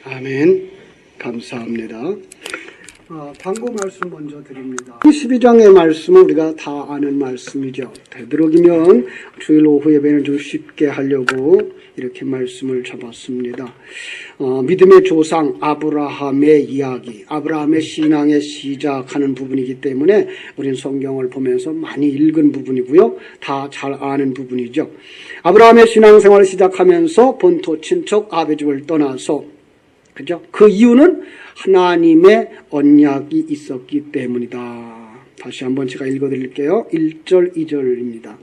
아멘. 감사합니다. 광고 말씀 먼저 드립니다. 12장의 말씀은 우리가 다 아는 말씀이죠. 되도록이면 주일 오후 예배는 좀 쉽게 하려고 이렇게 말씀을 잡았습니다. 믿음의 조상 아브라함의 이야기, 아브라함의 신앙의 시작하는 부분이기 때문에 우리는 성경을 보면서 많이 읽은 부분이고요. 다 잘 아는 부분이죠. 아브라함의 신앙생활을 시작하면서 본토 친척 아비집을 떠나서, 그죠? 그 이유는 하나님의 언약이 있었기 때문이다. 다시 한번 제가 읽어드릴게요. 1절 2절입니다.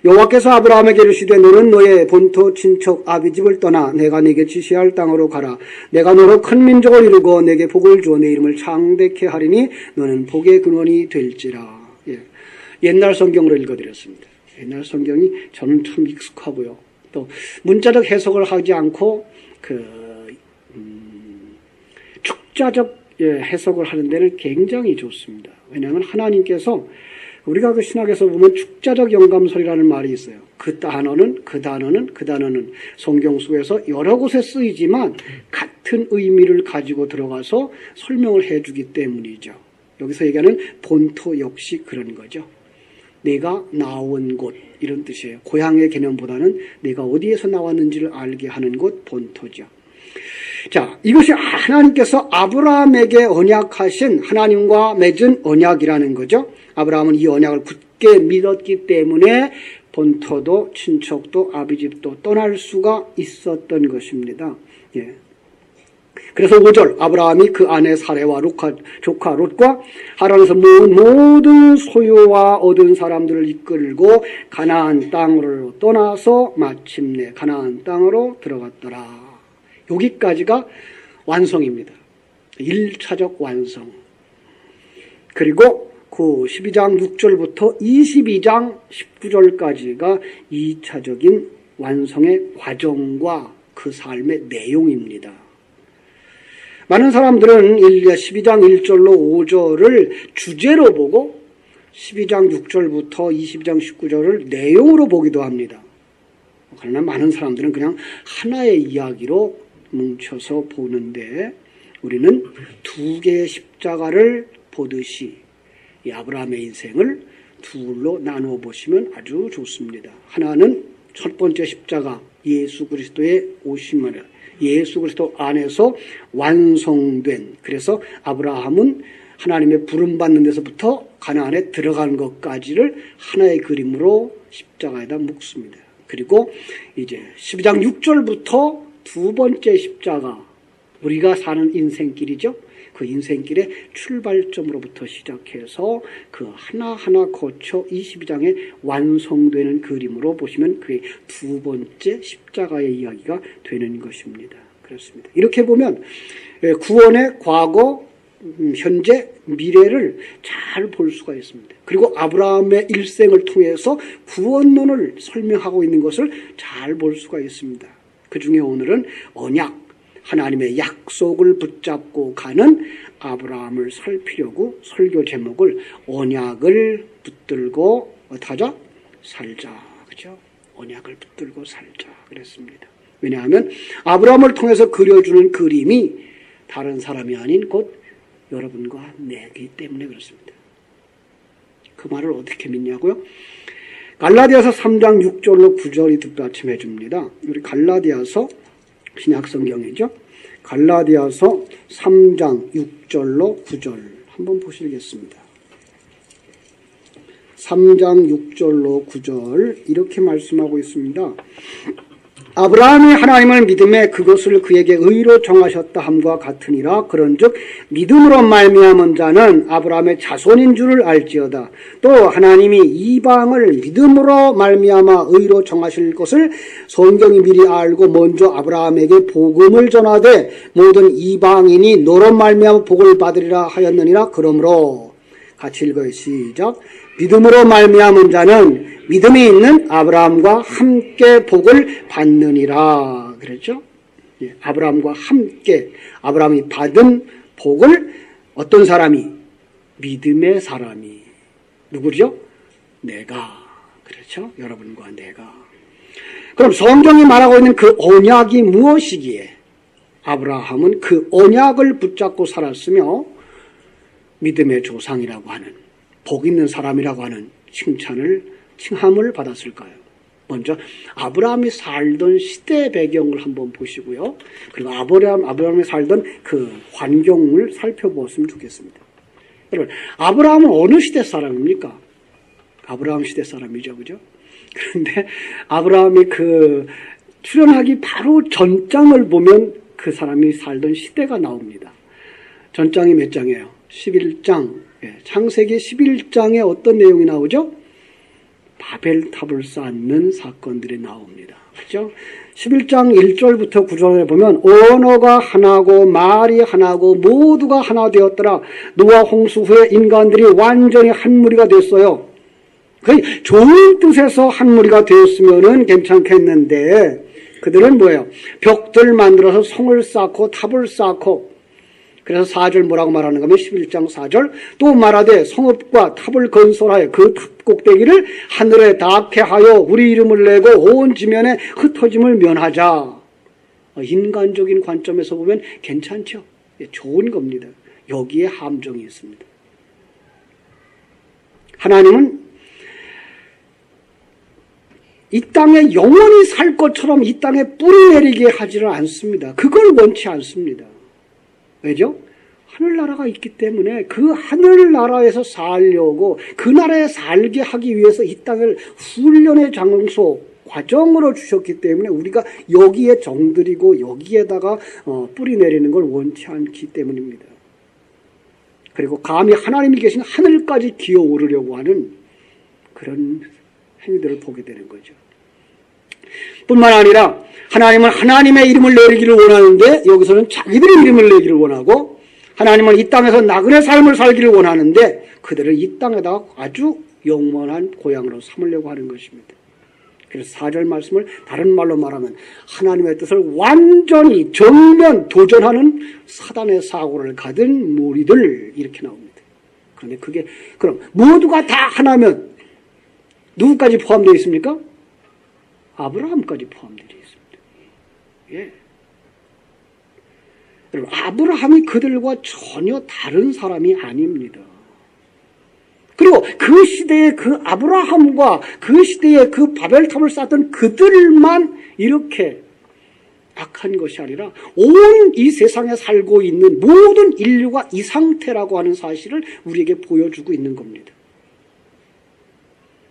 여호와께서 아브라함에게 이르시되 너는 너의 본토 친척 아비집을 떠나 내가 네게 지시할 땅으로 가라. 내가 너로 큰 민족을 이루고 내게 복을 주어 내 이름을 창대케 하리니 너는 복의 근원이 될지라. 옛날 성경으로 읽어드렸습니다. 옛날 성경이 저는 참 익숙하고요. 또 문자적 해석을 하지 않고 축자적 해석을 하는 데는 굉장히 좋습니다. 왜냐하면 하나님께서 우리가 그 신학에서 보면 축자적 영감설이라는 말이 있어요. 그 단어는 성경 속에서 여러 곳에 쓰이지만 같은 의미를 가지고 들어가서 설명을 해주기 때문이죠. 여기서 얘기하는 본토 역시 그런 거죠. 내가 나온 곳 이런 뜻이에요. 고향의 개념보다는 내가 어디에서 나왔는지를 알게 하는 곳 본토죠. 자, 이것이 하나님께서 아브라함에게 언약하신 하나님과 맺은 언약이라는 거죠. 아브라함은 이 언약을 굳게 믿었기 때문에 본토도 친척도 아비집도 떠날 수가 있었던 것입니다. 그래서 5절 아브라함이 그 아내 사레와 조카 롯과 하란에서 모든 소유와 얻은 사람들을 이끌고 가나안 땅으로 떠나서 마침내 가나안 땅으로 들어갔더라. 여기까지가 완성입니다. 1차적 완성. 그리고 그 12장 6절부터 22장 19절까지가 2차적인 완성의 과정과 그 삶의 내용입니다. 많은 사람들은 12장 1절로 5절을 주제로 보고 12장 6절부터 22장 19절을 내용으로 보기도 합니다. 그러나 많은 사람들은 그냥 하나의 이야기로 뭉쳐서 보는데 우리는 두 개의 십자가를 보듯이 이 아브라함의 인생을 둘로 나누어 보시면 아주 좋습니다. 하나는 첫 번째 십자가 예수 그리스도의 오심을 예수 그리스도 안에서 완성된, 그래서 아브라함은 하나님의 부름받는 데서부터 가나안에 들어간 것까지를 하나의 그림으로 십자가에다 묶습니다. 그리고 이제 12장 6절부터 두 번째 십자가, 우리가 사는 인생길이죠. 그 인생길의 출발점으로부터 시작해서 그 하나하나 거쳐 22장에 완성되는 그림으로 보시면 그의 두 번째 십자가의 이야기가 되는 것입니다. 그렇습니다. 이렇게 보면 구원의 과거, 현재, 미래를 잘 볼 수가 있습니다. 그리고 아브라함의 일생을 통해서 구원론을 설명하고 있는 것을 잘 볼 수가 있습니다. 그 중에 오늘은 언약, 하나님의 약속을 붙잡고 가는 아브라함을 살피려고 설교 제목을 언약을 붙들고 어떡하자? 살자. 그죠? 언약을 붙들고 살자. 그랬습니다. 왜냐하면 아브라함을 통해서 그려주는 그림이 다른 사람이 아닌 곧 여러분과 내기 때문에 그렇습니다. 그 말을 어떻게 믿냐고요? 갈라디아서 3장 6절로 9절이 뒷받침해 줍니다. 우리 갈라디아서 신약성경이죠. 갈라디아서 3장 6절로 9절 한번 보시겠습니다. 3장 6절로 9절 이렇게 말씀하고 있습니다. 아브라함이 하나님을 믿음에 그것을 그에게 의로 정하셨다 함과 같으니라. 그런즉 믿음으로 말미암은 자는 아브라함의 자손인 줄을 알지어다. 또 하나님이 이방을 믿음으로 말미암아 의로 정하실 것을 성경이 미리 알고 먼저 아브라함에게 복음을 전하되 모든 이방인이 너로 말미암아 복을 받으리라 하였느니라. 그러므로 같이 읽어요. 시작. 믿음으로 말미암은 자는 믿음이 있는 아브라함과 함께 복을 받느니라. 그랬죠? 아브라함과 함께 아브라함이 받은 복을 어떤 사람이? 믿음의 사람이. 누구죠? 내가. 그렇죠? 여러분과 내가. 그럼 성경이 말하고 있는 그 언약이 무엇이기에? 아브라함은 그 언약을 붙잡고 살았으며 믿음의 조상이라고 하는, 복 있는 사람이라고 하는 칭함을 받았을까요? 먼저 아브라함이 살던 시대 배경을 한번 보시고요. 그리고 아브라함이 살던 그 환경을 살펴보았으면 좋겠습니다. 여러분, 아브라함은 어느 시대 사람입니까? 아브라함 시대 사람이죠, 그죠? 그런데 아브라함이 출애굽하기 바로 전장을 보면 그 사람이 살던 시대가 나옵니다. 전장이 몇 장이에요? 11장. 창세기 11장에 어떤 내용이 나오죠? 바벨탑을 쌓는 사건들이 나옵니다. 그죠? 11장 1절부터 9절에 보면 언어가 하나고 말이 하나고 모두가 하나 되었더라. 노아 홍수 후에 인간들이 완전히 한 무리가 됐어요. 거의 좋은 뜻에서 한 무리가 되었으면 괜찮겠는데 그들은 뭐예요? 벽들 만들어서 성을 쌓고 탑을 쌓고, 그래서 4절 뭐라고 말하는가 하면 11장 4절 또 말하되 성읍과 탑을 건설하여 그 탑 꼭대기를 하늘에 닿게 하여 우리 이름을 내고 온 지면에 흩어짐을 면하자. 인간적인 관점에서 보면 괜찮죠. 좋은 겁니다. 여기에 함정이 있습니다. 하나님은 이 땅에 영원히 살 것처럼 이 땅에 뿌리 내리게 하지는 않습니다. 그걸 원치 않습니다. 왜죠? 하늘나라가 있기 때문에 그 하늘나라에서 살려고, 그 나라에 살게 하기 위해서 이 땅을 훈련의 장소, 과정으로 주셨기 때문에 우리가 여기에 정들이고 여기에다가 뿌리 내리는 걸 원치 않기 때문입니다. 그리고 감히 하나님이 계신 하늘까지 기어오르려고 하는 그런 행위들을 보게 되는 거죠. 뿐만 아니라 하나님은 하나님의 이름을 내리기를 원하는데 여기서는 자기들의 이름을 내기를 원하고, 하나님은 이 땅에서 나그네 삶을 살기를 원하는데 그들을 이 땅에다가 아주 영원한 고향으로 삼으려고 하는 것입니다. 그래서 4절 말씀을 다른 말로 말하면 하나님의 뜻을 완전히 정면 도전하는 사단의 사고를 가진 무리들, 이렇게 나옵니다. 그런데 그럼 모두가 다 하나면 누구까지 포함되어 있습니까? 아브라함까지 포함되어 있습니다. 예. 여러분, 아브라함이 그들과 전혀 다른 사람이 아닙니다. 그리고 그 시대의 그 아브라함과 그 시대의 그 바벨탑을 쌓던 그들만 이렇게 악한 것이 아니라 온 이 세상에 살고 있는 모든 인류가 이 상태라고 하는 사실을 우리에게 보여주고 있는 겁니다.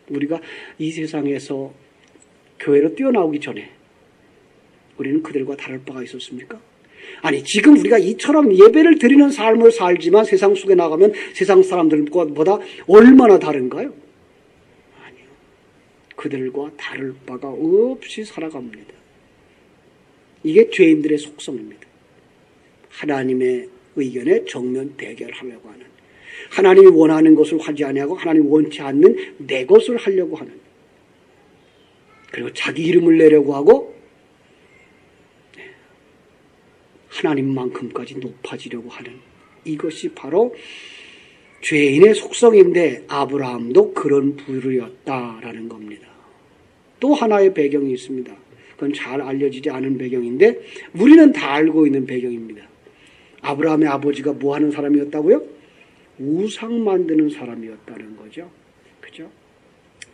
우리가 이 세상에서 교회로 뛰어나오기 전에 우리는 그들과 다를 바가 있었습니까? 아니, 지금 우리가 이처럼 예배를 드리는 삶을 살지만 세상 속에 나가면 세상 사람들보다 얼마나 다른가요? 아니요. 그들과 다를 바가 없이 살아갑니다. 이게 죄인들의 속성입니다. 하나님의 의견에 정면 대결하려고 하는, 하나님이 원하는 것을 하지 아니하고 하나님이 원치 않는 내 것을 하려고 하는, 그리고 자기 이름을 내려고 하고 하나님만큼까지 높아지려고 하는, 이것이 바로 죄인의 속성인데 아브라함도 그런 부류였다라는 겁니다. 또 하나의 배경이 있습니다. 그건 잘 알려지지 않은 배경인데 우리는 다 알고 있는 배경입니다. 아브라함의 아버지가 뭐 하는 사람이었다고요? 우상 만드는 사람이었다는 거죠. 그죠?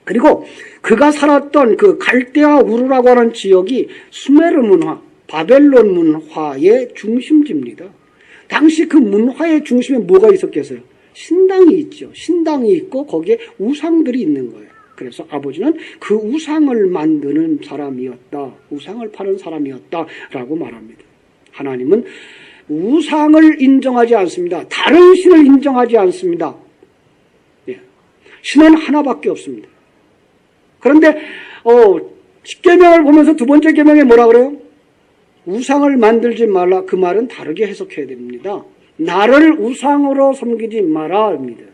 그리고 그가 살았던 그 갈대아 우르라고 하는 지역이 수메르 문화, 바벨론 문화의 중심지입니다. 당시 그 문화의 중심에 뭐가 있었겠어요? 신당이 있죠. 신당이 있고 거기에 우상들이 있는 거예요. 그래서 아버지는 그 우상을 만드는 사람이었다, 우상을 파는 사람이었다라고 말합니다. 하나님은 우상을 인정하지 않습니다. 다른 신을 인정하지 않습니다. 신은 하나밖에 없습니다. 그런데 10계명을 보면서 두 번째 계명에 뭐라 그래요? 우상을 만들지 말라. 그 말은 다르게 해석해야 됩니다. 나를 우상으로 섬기지 마라 합니다.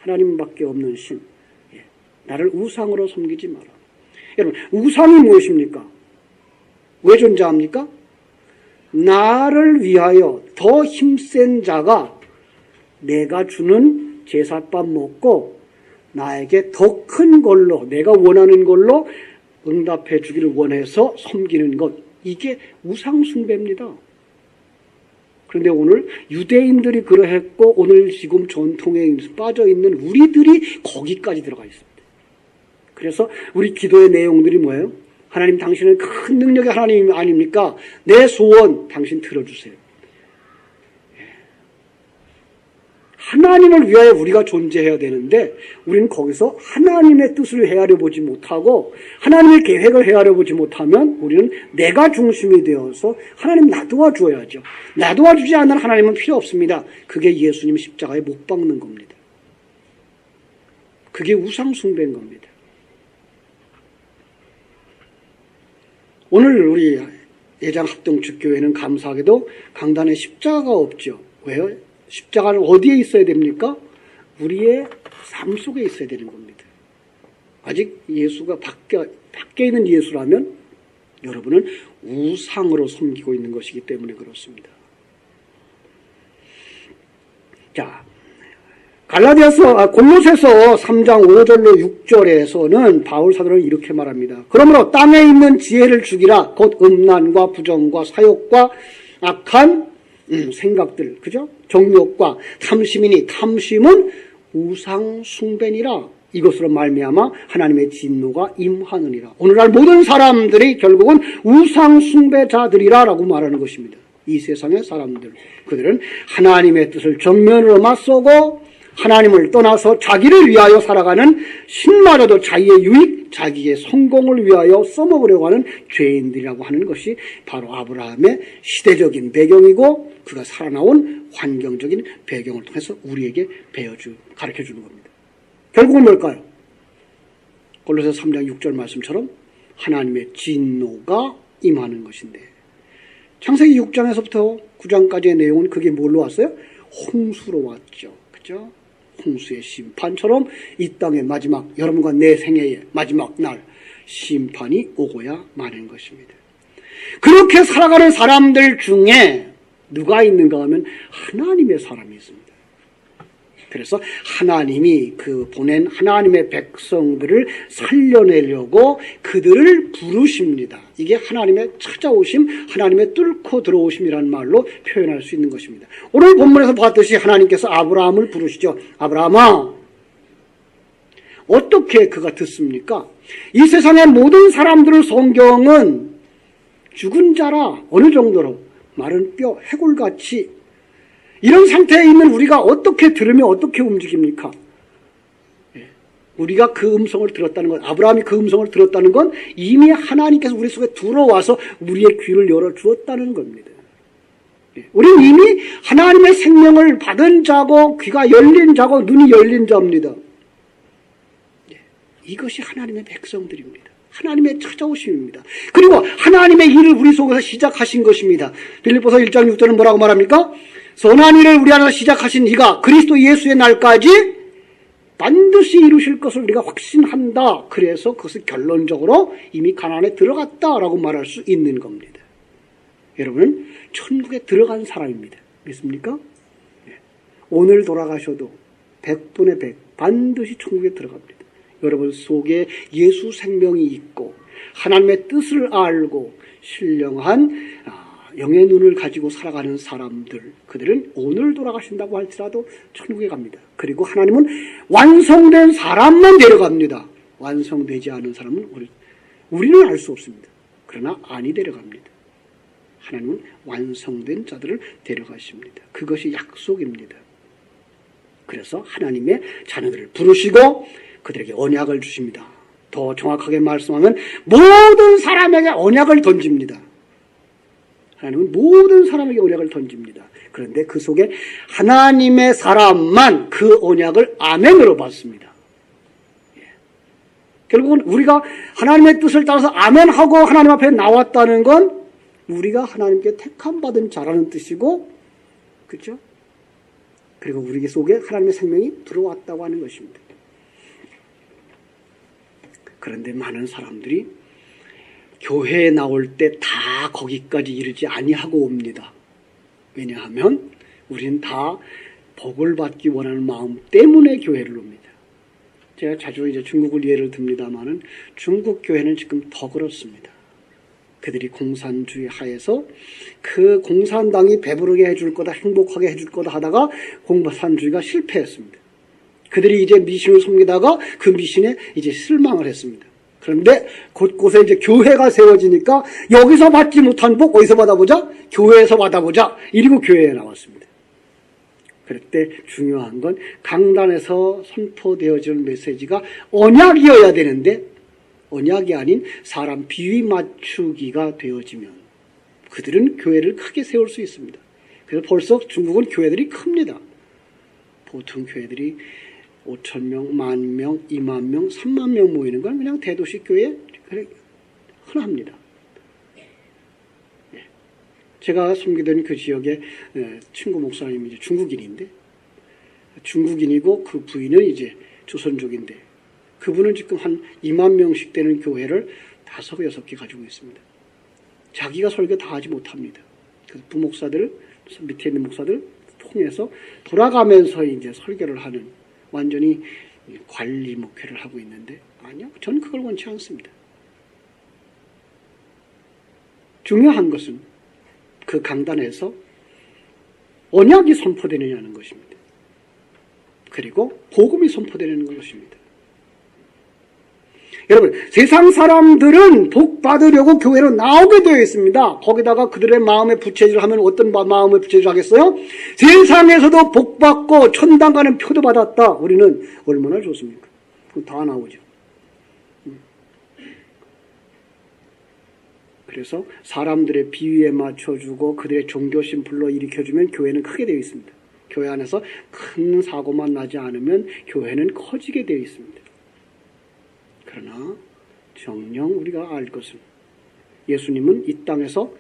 하나님밖에 없는 신, 나를 우상으로 섬기지 마라. 여러분, 우상이 무엇입니까? 왜 존재합니까? 나를 위하여 더 힘센 자가 내가 주는 제사밥 먹고 나에게 더 큰 걸로, 내가 원하는 걸로 응답해 주기를 원해서 섬기는 것, 이게 우상 숭배입니다. 그런데 오늘 유대인들이 그러했고 오늘 지금 전통에 빠져있는 우리들이 거기까지 들어가 있습니다. 그래서 우리 기도의 내용들이 뭐예요? 하나님 당신은 큰 능력의 하나님 아닙니까? 내 소원 당신 들어주세요. 하나님을 위하여 우리가 존재해야 되는데 우리는 거기서 하나님의 뜻을 헤아려 보지 못하고 하나님의 계획을 헤아려 보지 못하면 우리는 내가 중심이 되어서 하나님 놔두어 주어야죠. 놔두어 주지 않는 하나님은 필요 없습니다. 그게 예수님 십자가에 못 박는 겁니다. 그게 우상 숭배인 겁니다. 오늘 우리 예장합동축교회는 감사하게도 강단에 십자가가 없죠. 왜요? 십자가는 어디에 있어야 됩니까? 우리의 삶 속에 있어야 되는 겁니다. 아직 예수가 밖에 있는 예수라면 여러분은 우상으로 섬기고 있는 것이기 때문에 그렇습니다. 자, 골로새서 3장 5절로 6절에서는 바울 사도는 이렇게 말합니다. 그러므로 땅에 있는 지혜를 죽이라. 곧 음란과 부정과 사욕과 악한 생각들, 그죠? 정욕과 탐심이니 탐심은 우상 숭배니라. 이것으로 말미암아 하나님의 진노가 임하느니라. 오늘날 모든 사람들이 결국은 우상 숭배자들이라라고 말하는 것입니다. 이 세상의 사람들, 그들은 하나님의 뜻을 정면으로 맞서고 하나님을 떠나서 자기를 위하여 살아가는 신마저도 자기의 유익, 자기의 성공을 위하여 써먹으려고 하는 죄인들이라고 하는 것이 바로 아브라함의 시대적인 배경이고 그가 살아나온 환경적인 배경을 통해서 우리에게 가르쳐주는 겁니다. 결국은 뭘까요? 골로새 3장 6절 말씀처럼 하나님의 진노가 임하는 것인데 창세기 6장에서부터 9장까지의 내용은 그게 뭘로 왔어요? 홍수로 왔죠. 그죠? 홍수의 심판처럼 이 땅의 마지막, 여러분과 내 생애의 마지막 날 심판이 오고야 마는 것입니다. 그렇게 살아가는 사람들 중에 누가 있는가 하면 하나님의 사람이 있습니다. 그래서 하나님이 보낸 하나님의 백성들을 살려내려고 그들을 부르십니다. 이게 하나님의 찾아오심, 하나님의 뚫고 들어오심이라는 말로 표현할 수 있는 것입니다. 오늘 본문에서 봤듯이 하나님께서 아브라함을 부르시죠. 아브라함아, 어떻게 그가 듣습니까? 이 세상의 모든 사람들을 성경은 죽은 자라 어느 정도로 마른 뼈, 해골같이 이런 상태에 있는 우리가 어떻게 들으며 어떻게 움직입니까? 우리가 그 음성을 들었다는 건, 아브라함이 그 음성을 들었다는 건 이미 하나님께서 우리 속에 들어와서 우리의 귀를 열어주었다는 겁니다. 우리는 이미 하나님의 생명을 받은 자고 귀가 열린 자고 눈이 열린 자입니다. 이것이 하나님의 백성들입니다. 하나님의 찾아오심입니다. 그리고 하나님의 일을 우리 속에서 시작하신 것입니다. 빌립보서 1장 6절은 뭐라고 말합니까? 선한 일을 우리 안에서 시작하신 이가 그리스도 예수의 날까지 반드시 이루실 것을 우리가 확신한다. 그래서 그것을 결론적으로 이미 가나안에 들어갔다라고 말할 수 있는 겁니다. 여러분은 천국에 들어간 사람입니다. 믿습니까? 오늘 돌아가셔도 100분의 100 반드시 천국에 들어갑니다. 여러분 속에 예수 생명이 있고 하나님의 뜻을 알고 신령한 영의 눈을 가지고 살아가는 사람들, 그들은 오늘 돌아가신다고 할지라도 천국에 갑니다. 그리고 하나님은 완성된 사람만 데려갑니다. 완성되지 않은 사람은 우리는 알 수 없습니다. 그러나 안이 데려갑니다. 하나님은 완성된 자들을 데려가십니다. 그것이 약속입니다. 그래서 하나님의 자녀들을 부르시고 그들에게 언약을 주십니다. 더 정확하게 말씀하면 모든 사람에게 언약을 던집니다. 하나님은 모든 사람에게 언약을 던집니다. 그런데 그 속에 하나님의 사람만 그 언약을 아멘으로 받습니다. 결국은 우리가 하나님의 뜻을 따라서 아멘하고 하나님 앞에 나왔다는 건 우리가 하나님께 택함받은 자라는 뜻이고, 그렇죠? 그리고 우리 속에 하나님의 생명이 들어왔다고 하는 것입니다. 그런데 많은 사람들이 교회에 나올 때 다 거기까지 이르지 아니하고 옵니다. 왜냐하면 우리는 다 복을 받기 원하는 마음 때문에 교회를 옵니다. 제가 자주 중국을 예를 듭니다만은 중국 교회는 지금 더 그렇습니다. 그들이 공산주의 하에서 그 공산당이 배부르게 해줄 거다, 행복하게 해줄 거다 하다가 공산주의가 실패했습니다. 그들이 이제 미신을 섬기다가 그 미신에 이제 실망을 했습니다. 그런데 곳곳에 이제 교회가 세워지니까 여기서 받지 못한 복 어디서 받아보자? 교회에서 받아보자. 이리고 교회에 나왔습니다. 그럴 때 중요한 건 강단에서 선포되어지는 메시지가 언약이어야 되는데 언약이 아닌 사람 비위 맞추기가 되어지면 그들은 교회를 크게 세울 수 있습니다. 그래서 벌써 중국은 교회들이 큽니다. 보통 교회들이 5,000명, 10,000명, 20,000명, 30,000명 모이는 건 그냥 대도시 교회 흔합니다. 제가 섬기던 그 지역의 친구 목사님이 이제 중국인인데, 중국인이고 그 부인은 이제 조선족인데, 그분은 지금 한 20,000명씩 되는 교회를 5, 6개 가지고 있습니다. 자기가 설교 다 하지 못합니다. 그래서 부목사들, 밑에 있는 목사들 통해서 돌아가면서 이제 설교를 하는 완전히 관리 목회를 하고 있는데, 아니요, 저는 그걸 원치 않습니다. 중요한 것은 그 강단에서 언약이 선포되느냐는 것입니다. 그리고 복음이 선포되는 것입니다. 여러분, 세상 사람들은 복 받으려고 교회로 나오게 되어 있습니다. 거기다가 그들의 마음에 부채질을 하면 어떤 마음에 부채질을 하겠어요? 세상에서도 복 받고 천당 가는 표도 받았다. 우리는 얼마나 좋습니까? 그거 다 나오죠. 그래서 사람들의 비위에 맞춰주고 그들의 종교심 불러일으켜주면 교회는 크게 되어 있습니다. 교회 안에서 큰 사고만 나지 않으면 교회는 커지게 되어 있습니다. 그러나 정녕 우리가 알 것은 예수님은 이 땅에서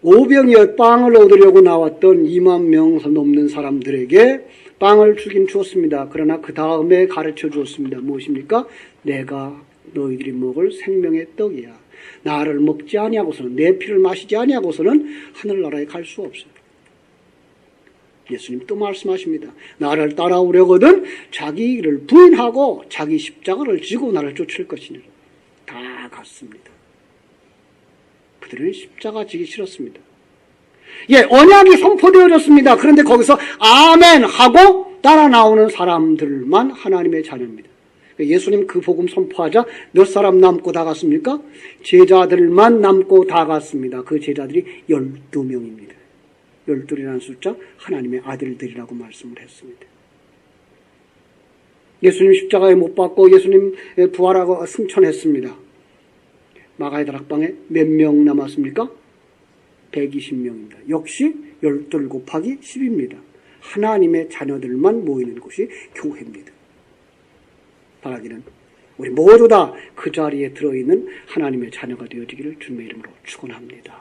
오병이어 빵을 얻으려고 나왔던 20,000명 넘는 사람들에게 빵을 주긴 주었습니다. 그러나 그 다음에 가르쳐 주었습니다. 무엇입니까? 내가 너희들이 먹을 생명의 떡이야. 나를 먹지 아니하고서는, 내 피를 마시지 아니하고서는 하늘나라에 갈 수 없어요. 예수님 또 말씀하십니다. 나를 따라오려거든 자기를 부인하고 자기 십자가를 지고 나를 쫓을 것이니라. 다 같습니다. 그들은 십자가 지기 싫었습니다. 예, 언약이 선포되어졌습니다. 그런데 거기서 아멘 하고 따라 나오는 사람들만 하나님의 자녀입니다. 예수님 그 복음 선포하자 몇 사람 남고 다 갔습니까? 제자들만 남고 다 갔습니다. 그 제자들이 12명입니다. 12이라는 숫자 하나님의 아들들이라고 말씀을 했습니다. 예수님 십자가에 못 박고 예수님 부활하고 승천했습니다. 마가의 다락방에 몇 명 남았습니까? 120명입니다. 역시 12 곱하기 10입니다. 하나님의 자녀들만 모이는 곳이 교회입니다. 바라기는 우리 모두 다 그 자리에 들어있는 하나님의 자녀가 되어지기를 주님의 이름으로 축원합니다.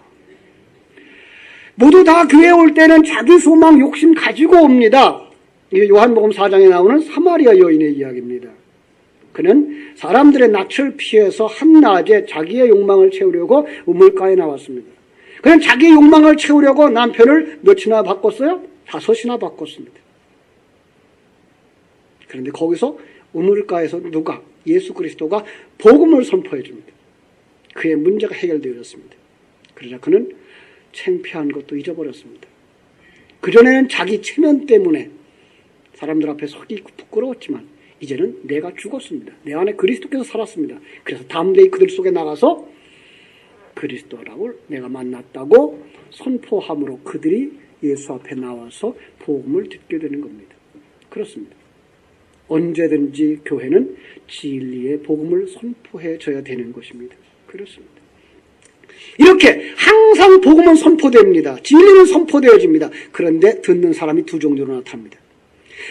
모두 다 교회에 올 때는 자기 소망 욕심 가지고 옵니다. 요한복음 4장에 나오는 사마리아 여인의 이야기입니다. 그는 사람들의 낯을 피해서 한낮에 자기의 욕망을 채우려고 우물가에 나왔습니다. 그는 자기의 욕망을 채우려고 남편을 몇이나 바꿨어요? 5이나 바꿨습니다. 그런데 거기서 우물가에서 누가? 예수 그리스도가 복음을 선포해 줍니다. 그의 문제가 해결되었습니다. 그러자 그는 창피한 것도 잊어버렸습니다. 그전에는 자기 체면 때문에 사람들 앞에 서기 부끄러웠지만 이제는 내가 죽었습니다. 내 안에 그리스도께서 살았습니다. 그래서 담대히 그들 속에 나가서 그리스도라고 내가 만났다고 선포함으로 그들이 예수 앞에 나와서 복음을 듣게 되는 겁니다. 그렇습니다. 언제든지 교회는 진리의 복음을 선포해줘야 되는 것입니다. 그렇습니다. 이렇게 항상 복음은 선포됩니다. 진리는 선포되어집니다. 그런데 듣는 사람이 두 종류로 나타납니다.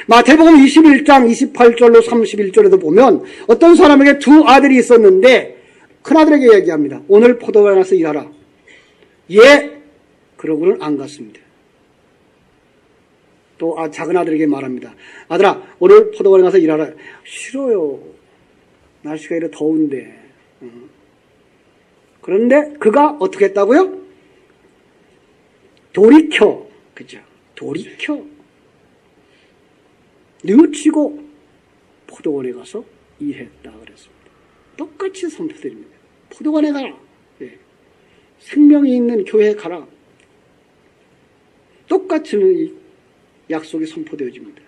마태복음 21장 28절로 31절에도 보면 어떤 사람에게 두 아들이 있었는데 큰아들에게 얘기합니다. 오늘 포도원에 가서 일하라. 예, 그러고는 안 갔습니다. 또 작은 아들에게 말합니다. 아들아, 오늘 포도원에 가서 일하라. 싫어요. 날씨가 이래 더운데. 그런데 그가 어떻게 했다고요? 돌이켜. 그죠? 돌이켜. 뉘우치고 포도원에 가서 일했다 그랬습니다. 똑같이 선포드립니다. 포도원에 가라. 네. 생명이 있는 교회에 가라. 똑같은 이 약속이 선포되어집니다.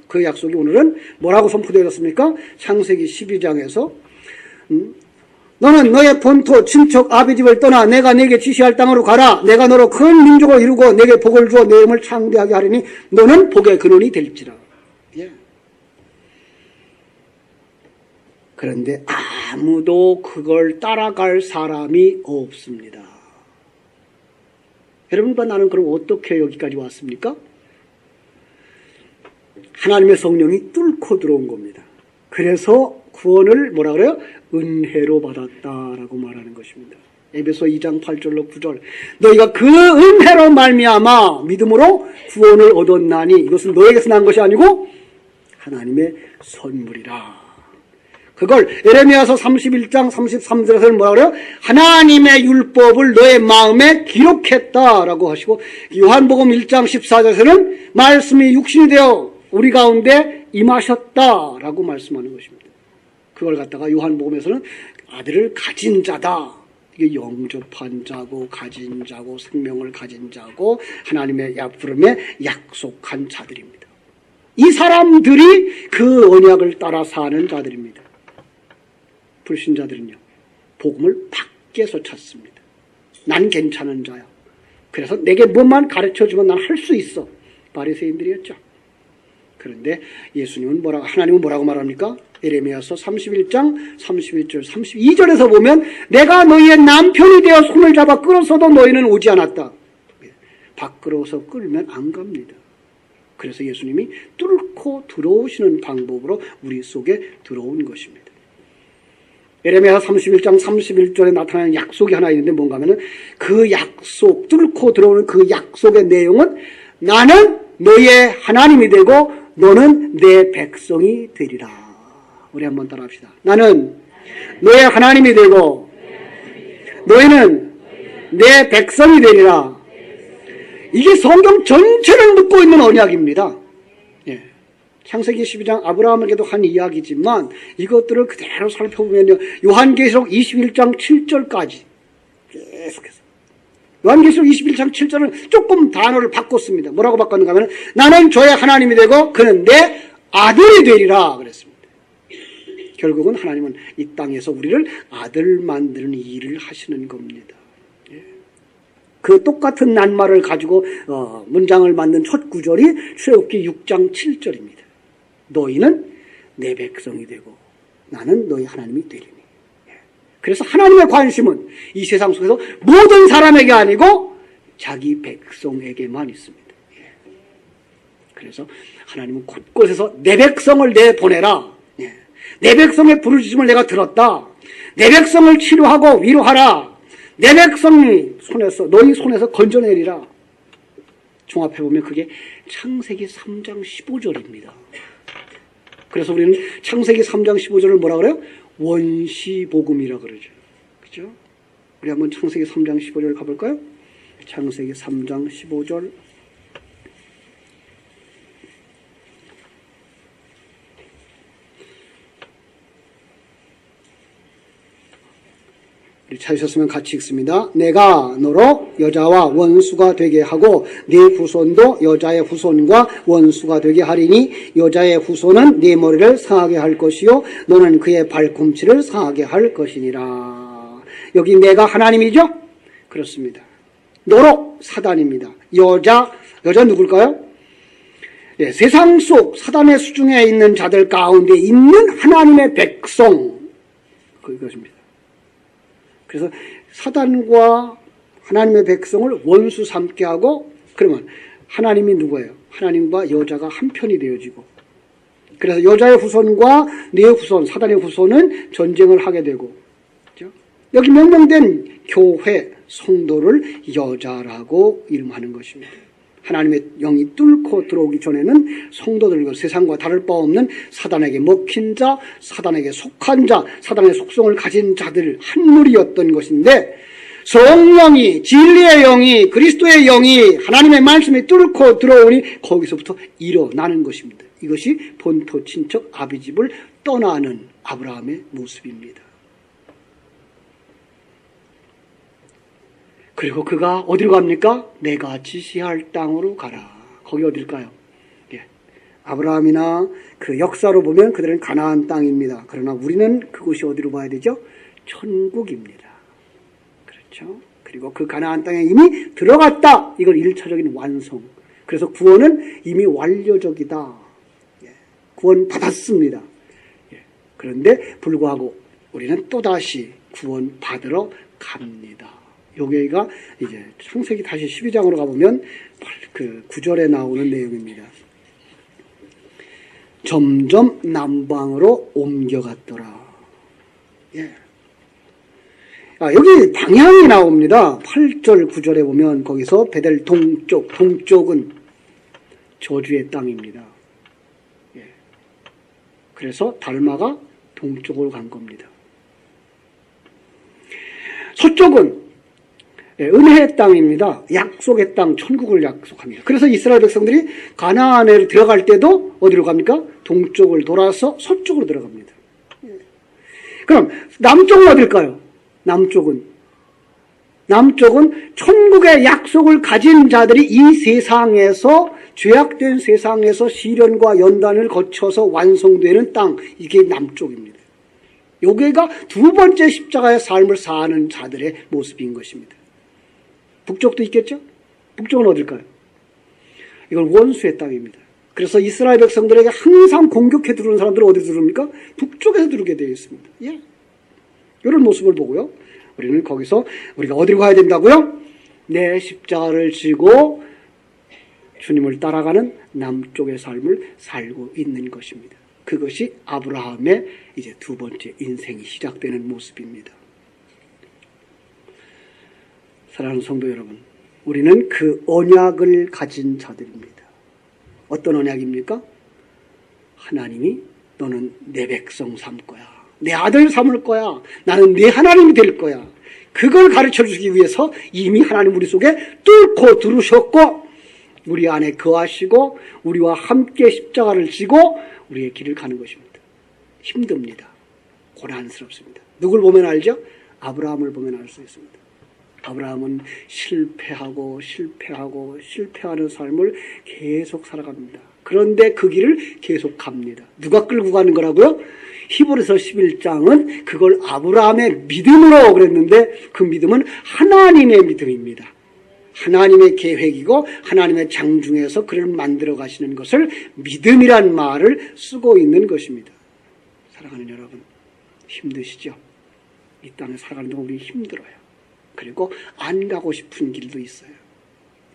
그 약속이 오늘은 뭐라고 선포되었습니까? 창세기 12장에서 너는 너의 본토 친척 아비집을 떠나 내가 네게 지시할 땅으로 가라. 내가 너로 큰 민족을 이루고 내게 복을 주어 내 이름을 창대하게 하리니 너는 복의 근원이 될지라. 예. 그런데 아무도 그걸 따라갈 사람이 없습니다. 여러분과 나는 그럼 어떻게 여기까지 왔습니까? 하나님의 성령이 뚫고 들어온 겁니다. 그래서 구원을 뭐라 그래요? 은혜로 받았다라고 말하는 것입니다. 에베소 2장 8절로 9절 너희가 그 은혜로 말미암아 믿음으로 구원을 얻었나니 이것은 너에게서 난 것이 아니고 하나님의 선물이라. 그걸 에레미야서 31장 33절에서는 뭐라 그래요? 하나님의 율법을 너의 마음에 기록했다라고 하시고 요한복음 1장 14절에서는 말씀이 육신이 되어 우리 가운데 임하셨다라고 말씀하는 것입니다. 그걸 갖다가 요한복음에서는 아들을 가진 자다. 이게 영접한 자고 가진 자고 생명을 가진 자고 하나님의 부름에 약속한 자들입니다. 이 사람들이 그 언약을 따라 사는 자들입니다. 불신자들은요. 복음을 밖에서 찾습니다. 난 괜찮은 자야. 그래서 내게 뭐만 가르쳐주면 난 할 수 있어. 바리새인들이었죠. 그런데 예수님은 하나님은 뭐라고 말합니까? 에레미야서 31장 31절 32절에서 보면 내가 너희의 남편이 되어 손을 잡아 끌어서도 너희는 오지 않았다. 밖으로서 끌면 안 갑니다. 그래서 예수님이 뚫고 들어오시는 방법으로 우리 속에 들어온 것입니다. 에레미야 31장 31절에 나타나는 약속이 하나 있는데 뭔가 하면은 그 약속, 뚫고 들어오는 그 약속의 내용은 나는 너의 하나님이 되고 너는 내 백성이 되리라. 우리 한번 따라합시다. 나는 너의 하나님이 되고 너희는 내 백성이 되리라. 이게 성경 전체를 묻고 있는 언약입니다. 예. 창세기 12장 아브라함에게도 한 이야기지만 이것들을 그대로 살펴보면요. 요한계시록 21장 7절까지 계속해서 요한계시록 21장 7절은 조금 단어를 바꿨습니다. 뭐라고 바꿨는가 하면 나는 저의 하나님이 되고 그는 내 아들이 되리라 그랬습니다. 결국은 하나님은 이 땅에서 우리를 아들 만드는 일을 하시는 겁니다. 그 똑같은 낱말을 가지고 문장을 만든 첫 구절이 출애굽기 6장 7절입니다. 너희는 내 백성이 되고 나는 너희 하나님이 되리니. 그래서 하나님의 관심은 이 세상 속에서 모든 사람에게 아니고 자기 백성에게만 있습니다. 그래서 하나님은 곳곳에서 내 백성을 내보내라. 내 백성의 부르짖음을 내가 들었다. 내 백성을 치료하고 위로하라. 내 백성이 너희 손에서 건져내리라. 종합해보면 그게 창세기 3장 15절입니다. 그래서 우리는 창세기 3장 15절을 뭐라 그래요? 원시복음이라 그러죠. 그죠? 우리 한번 창세기 3장 15절 가볼까요? 창세기 3장 15절. 찾으셨으면 같이 읽습니다. 내가 너로 여자와 원수가 되게 하고 네 후손도 여자의 후손과 원수가 되게 하리니 여자의 후손은 네 머리를 상하게 할 것이요 너는 그의 발꿈치를 상하게 할 것이니라. 여기 내가 하나님이죠? 그렇습니다. 너로 사단입니다. 여자 누굴까요? 네, 세상 속 사단의 수중에 있는 자들 가운데 있는 하나님의 백성 그것입니다. 그래서 사단과 하나님의 백성을 원수 삼게 하고 그러면 하나님이 누구예요? 하나님과 여자가 한편이 되어지고 그래서 여자의 후손과 네 후손, 사단의 후손은 전쟁을 하게 되고 그렇죠? 여기 명명된 교회, 성도를 여자라고 이름하는 것입니다. 하나님의 영이 뚫고 들어오기 전에는 성도들과 세상과 다를 바 없는 사단에게 먹힌 자, 사단에게 속한 자, 사단의 속성을 가진 자들 한 무리였던 것인데 성령이, 진리의 영이, 그리스도의 영이 하나님의 말씀이 뚫고 들어오니 거기서부터 일어나는 것입니다. 이것이 본토 친척 아비집을 떠나는 아브라함의 모습입니다. 그리고 그가 어디로 갑니까? 내가 지시할 땅으로 가라. 거기 어딜까요? 예. 아브라함이나 그 역사로 보면 그들은 가나안 땅입니다. 그러나 우리는 그곳이 어디로 봐야 되죠? 천국입니다. 그렇죠? 그리고 그 가나안 땅에 이미 들어갔다. 이건 1차적인 완성. 그래서 구원은 이미 완료적이다. 예. 구원 받았습니다. 예. 그런데 불구하고 우리는 또다시 구원 받으러 갑니다. 여기가 이제 창세기 다시 12장으로 가보면 그 9절에 나오는 내용입니다. 점점 남방으로 옮겨갔더라. 예. 여기 방향이 나옵니다. 8절, 9절에 보면 거기서 베델 동쪽은 저주의 땅입니다. 예. 그래서 달마가 동쪽으로 간 겁니다. 서쪽은 은혜의 땅입니다. 약속의 땅, 천국을 약속합니다. 그래서 이스라엘 백성들이 가나안에 들어갈 때도 어디로 갑니까? 동쪽을 돌아서 서쪽으로 들어갑니다. 그럼 남쪽은 어딜까요? 남쪽은 천국의 약속을 가진 자들이 이 세상에서, 죄악된 세상에서 시련과 연단을 거쳐서 완성되는 땅, 이게 남쪽입니다. 여기가 두 번째 십자가의 삶을 사는 자들의 모습인 것입니다. 북쪽도 있겠죠? 북쪽은 어딜까요? 이건 원수의 땅입니다. 그래서 이스라엘 백성들에게 항상 공격해 들어오는 사람들은 어디서 들어옵니까? 북쪽에서 들어오게 되어 있습니다. 예. 이런 모습을 보고요. 우리는 거기서 우리가 어디로 가야 된다고요? 내 십자가를 지고 주님을 따라가는 남쪽의 삶을 살고 있는 것입니다. 그것이 아브라함의 이제 두 번째 인생이 시작되는 모습입니다. 사랑하는 성도 여러분, 우리는 그 언약을 가진 자들입니다. 어떤 언약입니까? 하나님이 너는 내 백성 삼을 거야. 내 아들 삼을 거야. 나는 네 하나님이 될 거야. 그걸 가르쳐주기 위해서 이미 하나님 우리 속에 뚫고 들으셨고 우리 안에 거하시고 우리와 함께 십자가를 지고 우리의 길을 가는 것입니다. 힘듭니다. 고난스럽습니다. 누굴 보면 알죠? 아브라함을 보면 알 수 있습니다. 아브라함은 실패하는 삶을 계속 살아갑니다. 그런데 그 길을 계속 갑니다. 누가 끌고 가는 거라고요? 히브리서 11장은 그걸 아브라함의 믿음으로 그랬는데 그 믿음은 하나님의 믿음입니다. 하나님의 계획이고 하나님의 장중에서 그를 만들어 가시는 것을 믿음이란 말을 쓰고 있는 것입니다. 사랑하는 여러분, 힘드시죠? 이 땅에 살아가는 동안 우리 힘들어요. 그리고 안 가고 싶은 길도 있어요.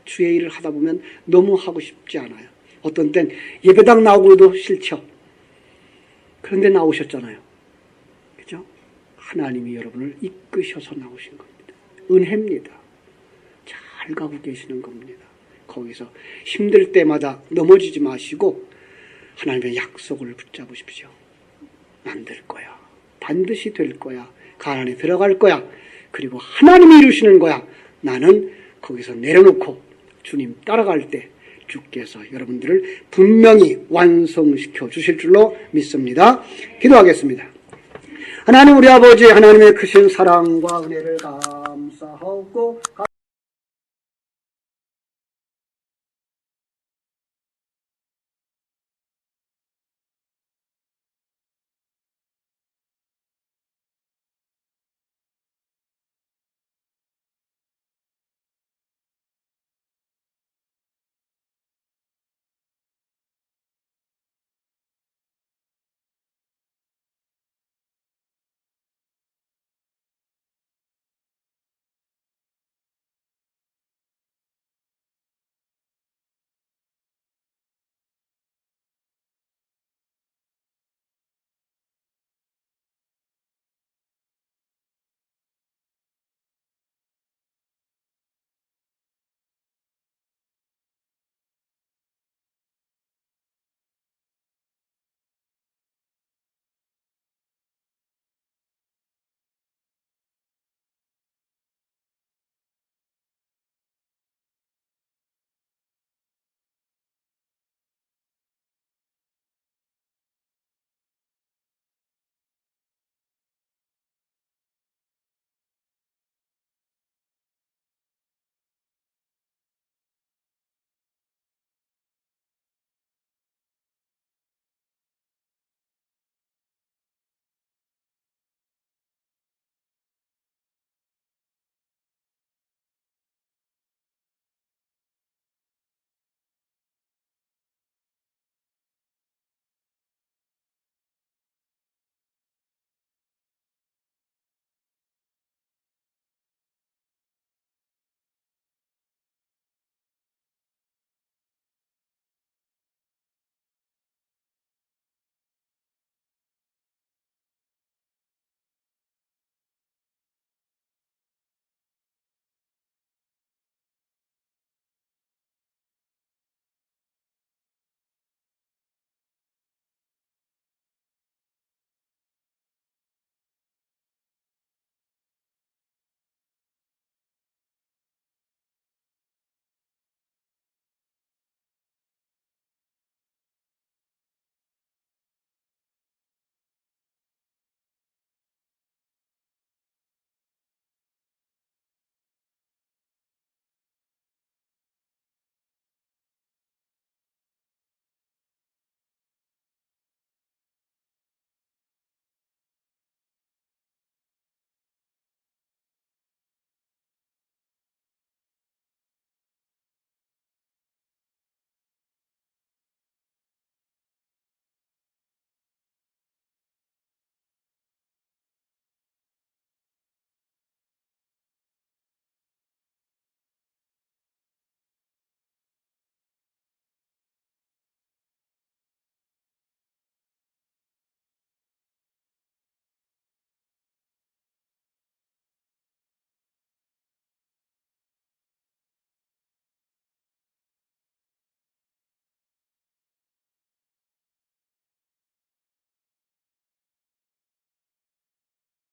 주의 일을 하다 보면 너무 하고 싶지 않아요. 어떤 땐 예배당 나오고도 싫죠. 그런데 나오셨잖아요. 그죠? 하나님이 여러분을 이끄셔서 나오신 겁니다. 은혜입니다. 잘 가고 계시는 겁니다. 거기서 힘들 때마다 넘어지지 마시고 하나님의 약속을 붙잡으십시오. 만들 거야. 반드시 될 거야. 가나안에 들어갈 거야. 그리고 하나님이 이루시는 거야. 나는 거기서 내려놓고 주님 따라갈 때 주께서 여러분들을 분명히 완성시켜 주실 줄로 믿습니다. 기도하겠습니다. 하나님 우리 아버지, 하나님의 크신 사랑과 은혜를 감사하고